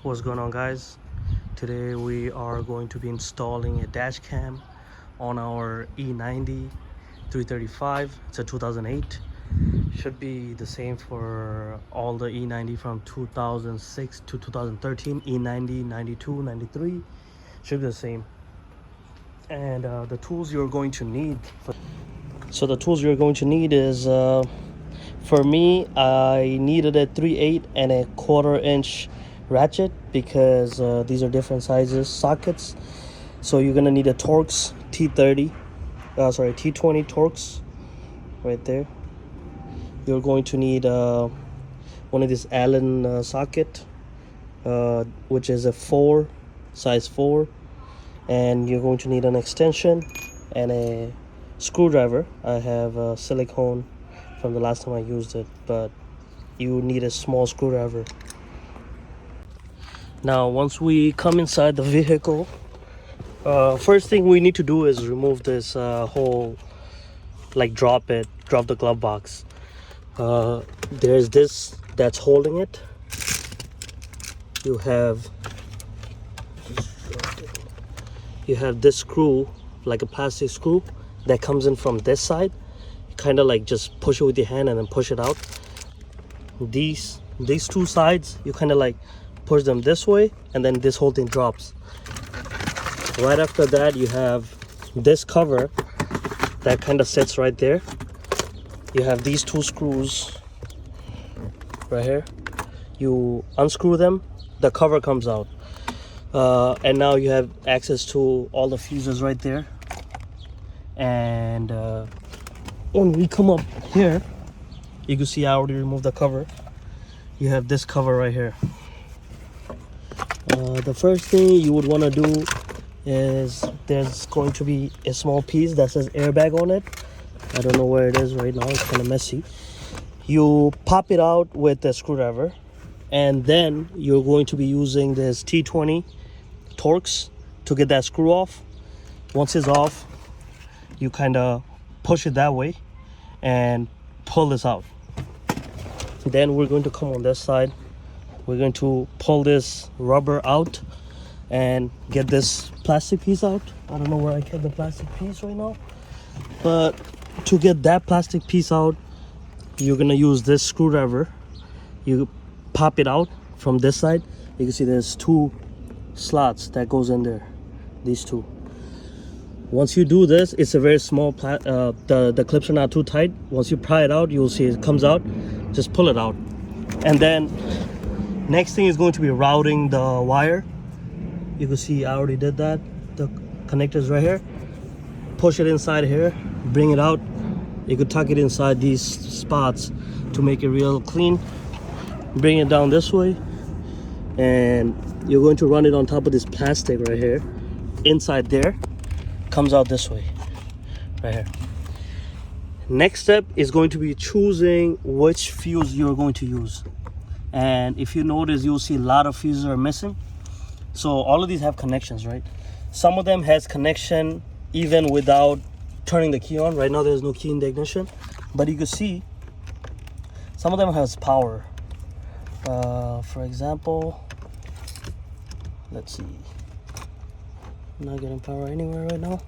What's going on, guys? Today we are going to be installing a dash cam on our E90 335. It's a 2008. Should be the same for all the E90 from 2006 to 2013. E90, 92, 93 should be the same. And the tools you're going to need is for me, I needed a 3/8 and a 1/4 inch ratchet because these are different sizes sockets. So you're gonna need a Torx T20 Torx right there. You're going to need one of this Allen socket, which is a size 4, and you're going to need an extension and a screwdriver. I have a silicone from the last time I used it, but you need a small screwdriver. Now once we come inside the vehicle, first thing we need to do is remove this whole, like drop the glove box. There's this that's holding it. You have this screw, like a plastic screw that comes in from this side. Kind of like just push it with your hand and then push it out. These two sides, you kind of like push them this way, and then this whole thing drops. Right after that, you have this cover that kind of sits right there. You have these two screws right here. You unscrew them, the cover comes out, and now you have access to all the fuses right there. And when we come up here, you can see I already removed the cover. You have this cover right here. The first thing you would want to do is there's going to be a small piece that says airbag on it. I don't know where it is right now, it's kind of messy. You pop it out with a screwdriver, and then you're going to be using this T20 Torx to get that screw off. Once it's off, you kind of push it that way and pull this out. Then we're going to come on this side. We're going to pull this rubber out and get this plastic piece out. I don't know where I kept the plastic piece right now, but to get that plastic piece out, you're gonna use this screwdriver. You pop it out from this side. You can see there's 2 slots that goes in there, these 2. Once you do this, it's a very small the clips are not too tight. Once you pry it out, you'll see it comes out. Just pull it out, and then next thing is going to be routing the wire. You can see I already did that. The connector's right here. Push it inside here, bring it out. You could tuck it inside these spots to make it real clean. Bring it down this way, and you're going to run it on top of this plastic right here. Inside there, comes out this way, right here. Next step is going to be choosing which fuse you're going to use. And if you notice, you'll see a lot of fuses are missing. So all of these have connections, right? Some of them has connection even without turning the key on. Right now there's no key in the ignition, but you can see some of them has power. For example, let's see, I'm not getting power anywhere right now.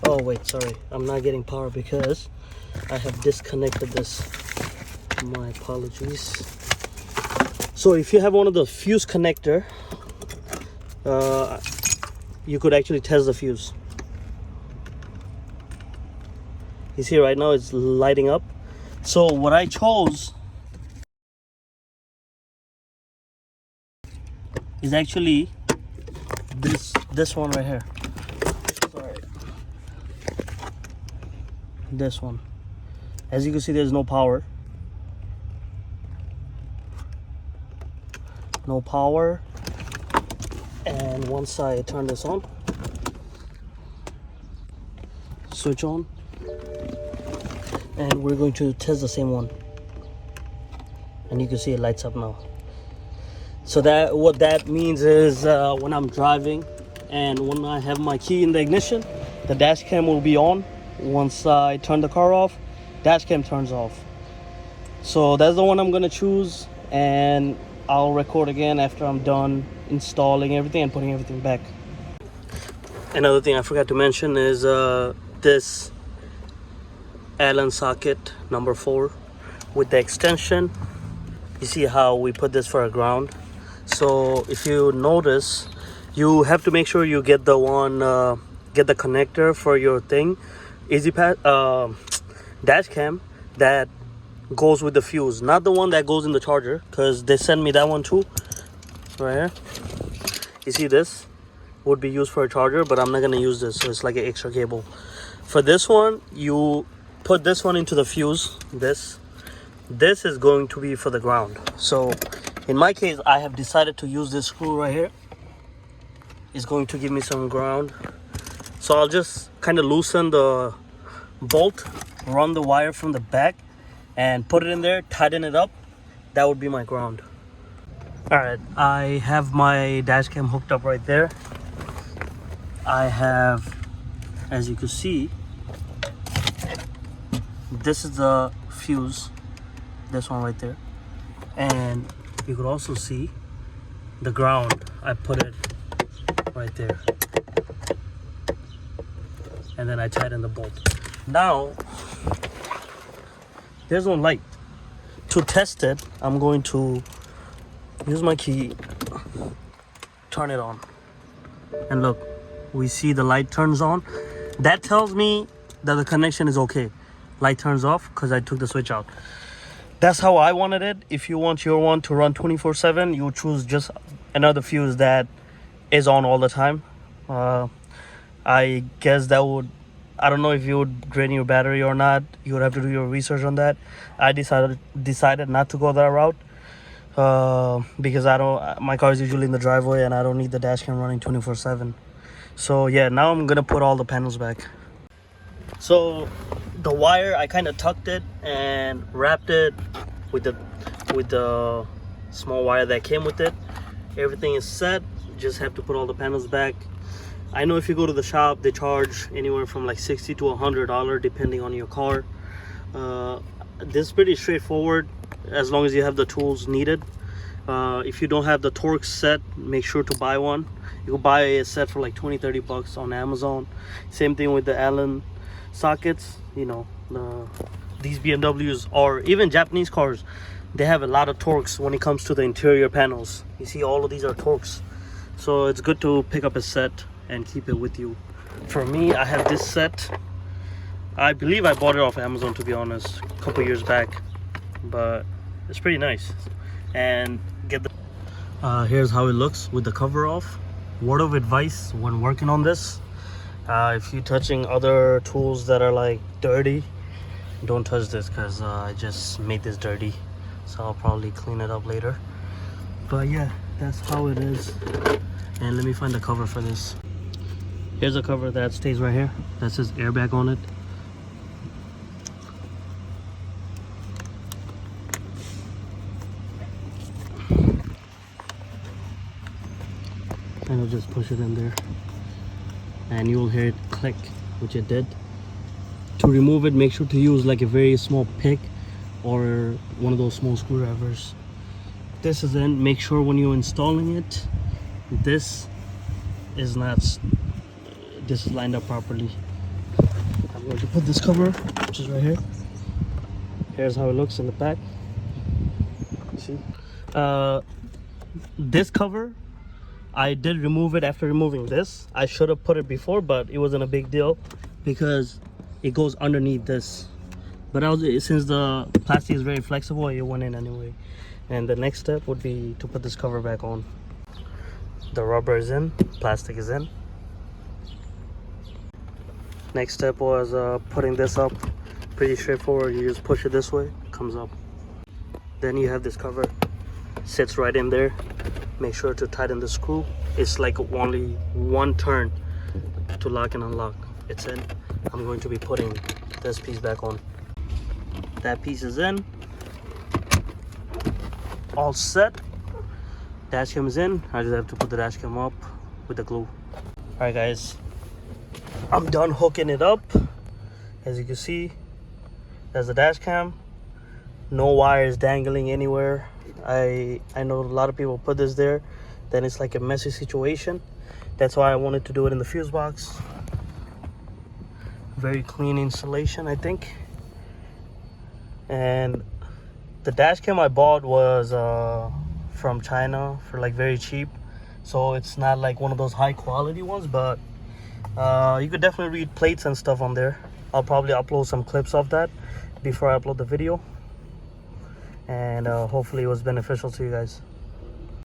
Oh wait, sorry, I'm not getting power because I have disconnected this. My apologies. So if you have one of the fuse connector, you could actually test the fuse. You see right now it's lighting up. So what I chose is actually this one right here. Sorry. This one. As you can see, there's no power. No power. And once I turn this on, switch on, and we're going to test the same one. And you can see it lights up now. So what that means is when I'm driving and when I have my key in the ignition, the dash cam will be on. Once I turn the car off, dash cam turns off. So that's the one I'm gonna choose, and I'll record again after I'm done installing everything and putting everything back. Another thing I forgot to mention is this Allen socket number 4 with the extension. You see how we put this for a ground. So if you notice, you have to make sure you get the one get the connector for your thing, dash cam, that goes with the fuse, not the one that goes in the charger, because they sent me that one too right here. You see, this would be used for a charger, but I'm not going to use this, so it's like an extra cable. For this one, you put this one into the fuse. This is going to be for the ground. So in my case, I have decided to use this screw right here. It's going to give me some ground. So I'll just kind of loosen the bolt, run the wire from the back, and put it in there, tighten it up. That would be my ground. All right, I have my dash cam hooked up right there. I have, as you can see, this is the fuse, this one right there. And you could also see the ground. I put it right there. And then I tighten the bolt. Now, there's no light. To test it, I'm going to use my key, turn it on. And look, we see the light turns on. That tells me that the connection is okay. Light turns off because I took the switch out. That's how I wanted it. If you want your one to run 24/7, you choose just another fuse that is on all the time. I guess that would, I don't know if you would drain your battery or not. You would have to do your research on that. I decided not to go that route because my car is usually in the driveway and I don't need the dash cam running 24/7. So yeah, now I'm gonna put all the panels back. So the wire, I kind of tucked it and wrapped it with the small wire that came with it. Everything is set. Just have to put all the panels back. I know if you go to the shop, they charge anywhere from like $60 to $100 depending on your car. This is pretty straightforward as long as you have the tools needed. If you don't have the Torx set, make sure to buy one. You can buy a set for like 20-30 bucks on Amazon. Same thing with the Allen sockets. You know, these BMWs or even Japanese cars, they have a lot of Torx when it comes to the interior panels. You see, all of these are Torx, so it's good to pick up a set and keep it with you. For me, I have this set. I believe I bought it off Amazon, to be honest, a couple years back, but it's pretty nice. And get the here's how it looks with the cover off. Word of advice when working on this, if you're touching other tools that are like dirty, don't touch this, because I just made this dirty, so I'll probably clean it up later. But yeah, that's how it is. And let me find the cover for this. Here's a cover that stays right here that says airbag on it. And I'll just push it in there and you'll hear it click, which it did. To remove it, make sure to use like a very small pick or one of those small screwdrivers. This is in. Make sure when you're installing it, this is lined up properly. I'm going to put this cover, which is right here. Here's how it looks in the back. See, this cover, I did remove it after removing this. I should have put it before, but it wasn't a big deal because it goes underneath this. But since the plastic is very flexible, it went in anyway. And the next step would be to put this cover back on. The rubber is in, plastic is in. Next step was putting this up. Pretty straightforward. You just push it this way, it comes up. Then you have this cover, sits right in there. Make sure to tighten the screw. It's like only one turn to lock and unlock. It's in. I'm going to be putting this piece back on. That piece is in. All set. Dashcam is in. I just have to put the dashcam up with the glue. Alright guys, I'm done hooking it up. As you can see, there's the dashcam. no wires dangling anywhere. I know a lot of people put this there, then it's like a messy situation. That's why I wanted to do it in the fuse box. Very clean installation, I think. And the dash cam I bought was from China for like very cheap, so it's not like one of those high quality ones, but you could definitely read plates and stuff on there. I'll probably upload some clips of that before I upload the video, and hopefully it was beneficial to you guys.